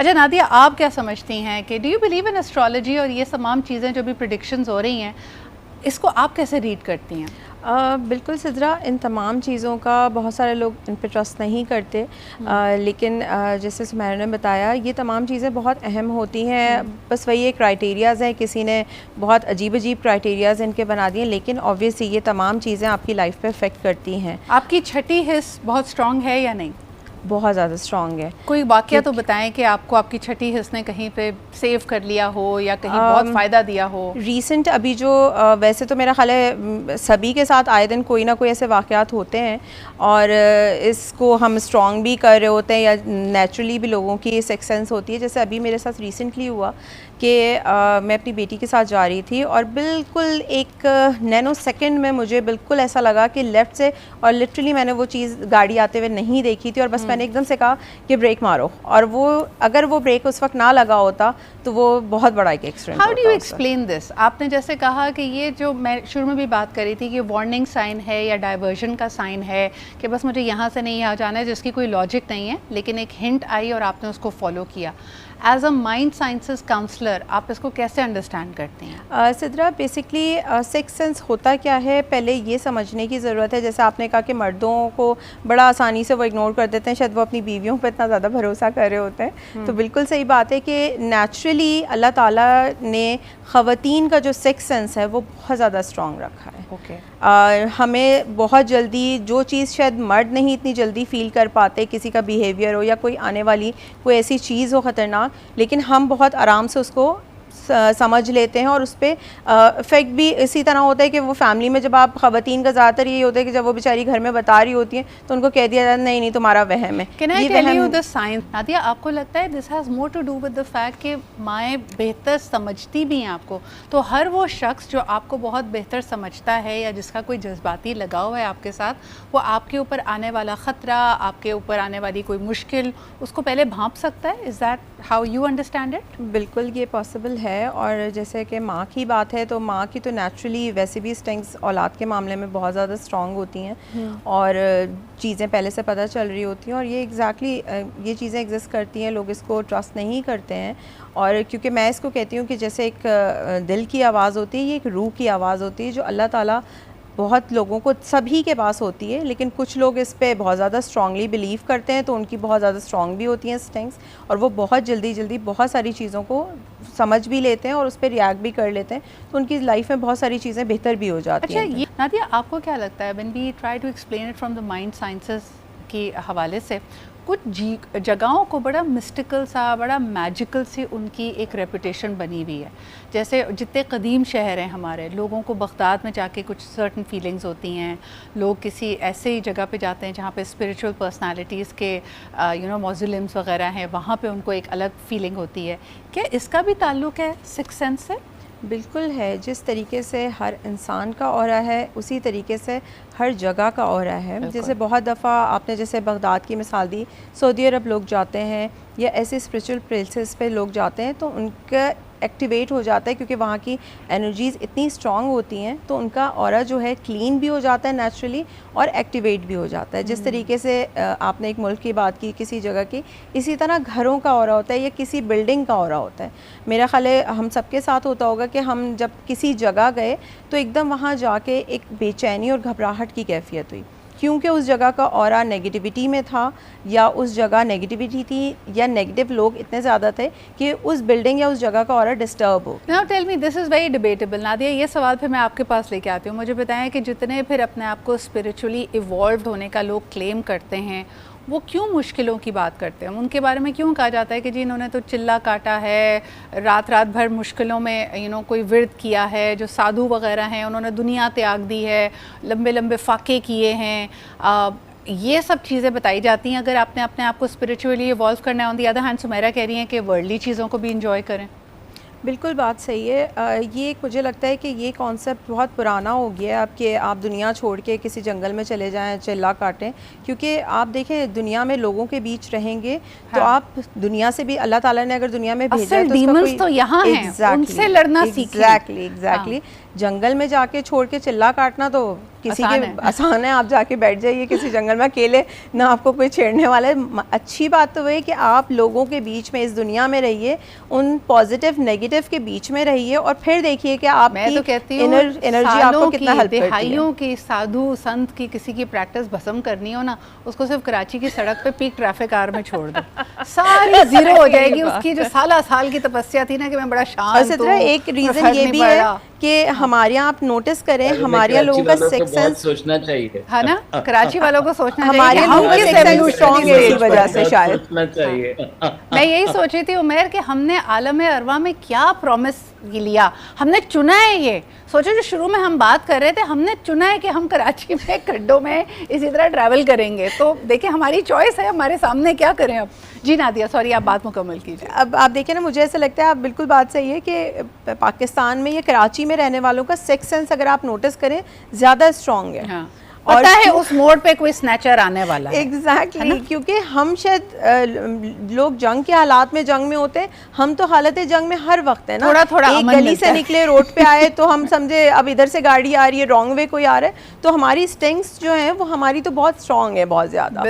اچھا نادیہ، آپ کیا سمجھتی ہیں کہ do you believe in astrology اور یہ تمام چیزیں جو بھی پریڈکشنز ہو رہی ہیں، اس کو آپ کیسے ریڈ کرتی ہیں؟ بالکل سدرا، ان تمام چیزوں کا بہت سارے لوگ ان پہ ٹرسٹ نہیں کرتے، لیکن جیسے سمیرا نے بتایا یہ تمام چیزیں بہت اہم ہوتی ہیں. بس وہی ایک کرائٹیریاز ہیں، کسی نے بہت عجیب کرائٹیریاز ان کے بنا دیے، لیکن آبویسلی یہ تمام چیزیں آپ کی لائف پہ افیکٹ کرتی ہیں. آپ کی چھٹی حص بہت اسٹرانگ ہے یا نہیں؟ بہت زیادہ اسٹرانگ ہے. کوئی واقعہ تو بتائیں کہ آپ کو آپ کی چھٹی حص نے کہیں پہ سیو کر لیا ہو یا کہیں بہت فائدہ دیا ہو. ریسنٹ ابھی جو ویسے تو میرا خیال ہے سبھی کے ساتھ آئے دن کوئی نہ کوئی ایسے واقعات ہوتے ہیں، اور اس کو ہم اسٹرانگ بھی کر رہے ہوتے ہیں یا نیچرلی بھی لوگوں کی سکس سینس ہوتی ہے. جیسے ابھی میرے ساتھ ریسنٹلی ہوا کہ میں اپنی بیٹی کے ساتھ جا رہی تھی اور بالکل ایک نینو سیکنڈ میں مجھے بالکل ایسا لگا کہ لیفٹ سے، اور لٹرلی میں نے وہ چیز گاڑی آتے ہوئے نہیں دیکھی تھی، اور بس میں نے ایک دم سے کہا کہ بریک مارو، اور وہ اگر وہ بریک اس وقت نہ لگا ہوتا تو وہ بہت بڑا ایک ایکسیڈنٹ ہوتا. How do you explain this? آپ نے جیسے کہا کہ یہ جو میں شروع میں بھی بات کری تھی کہ وارننگ سائن ہے یا ڈائیورژن کا سائن ہے کہ بس مجھے یہاں سے نہیں یہاں جانا ہے، جس کی کوئی لاجک نہیں ہے، لیکن ایک ہنٹ آئی اور آپ نے اس کو فالو کیا. As a mind sciences counsellor آپ اس کو کیسے انڈرسٹینڈ کرتے ہیں؟ سدرا، بیسکلی سکس سینس ہوتا کیا ہے پہلے یہ سمجھنے کی ضرورت ہے. جیسے آپ نے کہا کہ مردوں کو بڑا آسانی سے وہ اگنور کر دیتے ہیں، شاید وہ اپنی بیویوں پہ اتنا زیادہ بھروسہ کر رہے ہوتے ہیں. تو بالکل صحیح بات ہے کہ نیچرلی اللہ تعالیٰ نے خواتین کا جو سکس سینس ہے وہ بہت زیادہ اسٹرانگ رکھا ہے. ہمیں بہت جلدی جو چیز شاید مرد نہیں اتنی جلدی فیل کر پاتے، کسی کا بیہیویئر ہو یا کوئی آنے والی کوئی ایسی چیز ہو خطرناک، لیکن ہم بہت آرام سے اس کو سمجھ لیتے ہیں، اور اس پہ افیکٹ بھی اسی طرح ہوتا ہے کہ وہ فیملی میں جب آپ خواتین کا زیادہ تر یہ ہوتا ہے کہ جب وہ بیچاری گھر میں بتا رہی ہوتی ہیں تو ان کو کہہ دیا جاتا ہے نہیں تمہارا وہم ہے. Can I tell you the science؟ Nadia, آپ کو لگتا ہے this has more to do with the fact کہ مائیں بہتر سمجھتی بھی ہیں آپ کو، تو ہر وہ شخص جو آپ کو بہت بہتر سمجھتا ہے یا جس کا کوئی جذباتی لگاؤ ہے آپ کے ساتھ، وہ آپ کے اوپر آنے والا خطرہ، آپ کے اوپر آنے والی کوئی مشکل، اس کو پہلے بھانپ سکتا ہے. Is that how you understand it؟ بالکل یہ پاسبل ہے. اور جیسے کہ ماں کی بات ہے تو ماں کی تو نیچرلی ویسے بھی اسٹنگس اولاد کے معاملے میں بہت زیادہ اسٹرانگ ہوتی ہیں، اور چیزیں پہلے سے پتہ چل رہی ہوتی ہیں، اور یہ ایگزیکٹلی یہ چیزیں ایگزسٹ کرتی ہیں. لوگ اس کو ٹرسٹ نہیں کرتے ہیں، اور کیونکہ میں اس کو کہتی ہوں کہ جیسے ایک دل کی آواز ہوتی ہے، یہ ایک روح کی آواز ہوتی ہے جو اللہ تعالیٰ بہت لوگوں کو سبھی کے پاس ہوتی ہے، لیکن کچھ لوگ اس پہ بہت زیادہ اسٹرانگلی بلیو کرتے ہیں تو ان کی بہت زیادہ اسٹرانگ بھی ہوتی ہیں اسٹنگس، اور وہ بہت جلدی بہت ساری چیزوں کو سمجھ بھی لیتے ہیں اور اس پہ ریئیکٹ بھی کر لیتے ہیں، تو ان کی لائف میں بہت ساری چیزیں بہتر بھی ہو جاتی ہیں. اچھا نادیہ، آپ کو کیا لگتا ہے when we try to explain it from the mind sciences کے حوالے سے، کچھ جگہوں کو بڑا مسٹیکل سا، بڑا میجیکل سی ان کی ایک ریپوٹیشن بنی ہوئی ہے. جیسے جتنے قدیم شہر ہیں ہمارے، لوگوں کو بغداد میں جا کے کچھ سرٹن فیلنگز ہوتی ہیں، لوگ کسی ایسے ہی جگہ پہ جاتے ہیں جہاں پہ اسپریچول پرسنالٹیز کے موزیلمس وغیرہ ہیں، وہاں پہ ان کو ایک الگ فیلنگ ہوتی ہے. کیا اس کا بھی تعلق ہے سکس سینس سے؟ بالکل ہے. جس طریقے سے ہر انسان کا اورا ہے اسی طریقے سے ہر جگہ کا اورا ہے. جیسے بہت دفعہ آپ نے جیسے بغداد کی مثال دی، سعودی عرب لوگ جاتے ہیں یا ایسے اسپریچول پلیسز پہ لوگ جاتے ہیں تو ان کا ایکٹیویٹ ہو جاتا ہے، کیونکہ وہاں کی انرجیز اتنی اسٹرانگ ہوتی ہیں تو ان کا اورا جو ہے کلین بھی ہو جاتا ہے نیچرلی، اور ایکٹیویٹ بھی ہو جاتا ہے. جس طریقے سے آپ نے ایک ملک کی بات کی، کسی جگہ کی، اسی طرح گھروں کا اورا ہوتا ہے یا کسی بلڈنگ کا اورا ہوتا ہے. میرا خیال ہے ہم سب کے ساتھ ہوتا ہوگا کہ ہم جب کسی جگہ گئے تو ایک دم وہاں جا کے ایک بے چینی اور گھبراہٹ کی کیفیت ہوئی، کیونکہ اس جگہ کا اورا نیگیٹیوٹی میں تھا، یا اس جگہ نیگیٹیوٹی تھی، یا نیگیٹو لوگ اتنے زیادہ تھے کہ اس بلڈنگ یا اس جگہ کا اورا ڈسٹرب ہو. Now tell me, this is very debatable. Nadia, یہ سوال پھر میں آپ کے پاس لے کے آتی ہوں. مجھے بتائیں کہ جتنے پھر اپنے آپ کو اسپریچولی ایوالوڈ ہونے کا لوگ کلیم کرتے ہیں، وہ کیوں مشکلوں کی بات کرتے ہیں؟ ان کے بارے میں کیوں کہا جاتا ہے کہ جی انہوں نے تو چلا کاٹا ہے، رات بھر مشکلوں میں کوئی ورد کیا ہے، جو سادھو وغیرہ ہیں انہوں نے دنیا تیاگ دی ہے، لمبے فاقے کیے ہیں، یہ سب چیزیں بتائی جاتی ہیں. اگر آپ نے اپنے آپ کو اسپریچولی ایوالو کرنا ہے، آن دی ادر ہینڈ سمیرا کہہ رہی ہیں کہ ورلڈلی چیزوں کو بھی انجوائے کریں. بالکل بات صحیح ہے. یہ مجھے لگتا ہے کہ یہ کانسیپٹ بہت پرانا ہو گیا ہے اب، کہ آپ دنیا چھوڑ کے کسی جنگل میں چلے جائیں، چلا کاٹیں. کیونکہ آپ دیکھیں دنیا میں لوگوں کے بیچ رہیں گے تو آپ دنیا سے بھی، اللہ تعالیٰ نے اگر دنیا میں بھیجا ہے تو ڈیمنز تو یہاں ہیں، ان سے لڑنا سیکھیں. ایگزیکٹلی. جنگل میں جا کے چھوڑ کے چلا کاٹنا تو کسی کے آسان ہے, آپ جا کے بیٹھ جائیے کسی جنگل میں اکیلے, نہ آپ کو کوئی چھیڑنے والا ہے. اچھی بات تو یہ کہ آپ لوگوں کے بیچ میں اس دنیا میں رہیے, ان پازیٹیو نیگیٹو کے بیچ میں رہیے, اور پھر دیکھیے کہ آپ کی انرجی آپ کو کتنا ہیلپ کرتی ہے. دہائیوں کی سادھو سنت کی کسی کی پریکٹس بھسم کرنی ہو نا, اس کو صرف کراچی کی سڑک پہ پیک ٹریفک آر میں چھوڑ دو, ساری زیرو ہو جائے گی. اس کی جو سالہ سال کی تپسیا تھی نا کہ میں بڑا شانت ہوں. ایک ریزن یہ بھی ہے کہ ہمارے یہاں آپ نوٹس کریں, ہمارے یہاں لوگوں کا سکس سینس سوچنا چاہیے ہے نا, کراچی والوں کو سوچنا چاہیے, ہمارے لوگوں کا سکس سینس اسٹرانگ ہے اسی وجہ سے شاید. میں یہی سوچ رہی تھی عمیر کہ ہم نے عالم ارواح میں کیا پرومس لیا, ہم نے چنا ہے یہ. سوچو جو شروع میں ہم بات کر رہے تھے, ہم نے چنا ہے کہ ہم کراچی میں گھڈوں میں اسی طرح ٹریول کریں گے. تو دیکھیں ہماری چوائس ہے, ہمارے سامنے کیا کریں اب. جی نادیہ سوری, آپ بات مکمل کیجیے. اب آپ دیکھیں نا, مجھے ایسا لگتا ہے آپ بالکل بات صحیح ہے کہ پاکستان میں یا کراچی میں رہنے والوں کا سکس سینس اگر آپ نوٹس کریں زیادہ اسٹرانگ ہے. پتہ ہے اس موڑ پہ کوئی سنیچر آنے والا ہے. ایگزیکٹلی, کیونکہ ہم شاید لوگ جنگ کے حالات میں جنگ میں ہوتے ہیں, ہم تو حالت جنگ میں ہر وقت ہے نا. ایک گلی سے نکلے روڈ پہ آئے تو ہم سمجھے اب ادھر سے گاڑی آ رہی ہے, رانگ وے کوئی آ رہا ہے, تو ہماری اسٹنگس جو ہیں وہ ہماری تو بہت اسٹرانگ ہے, بہت زیادہ.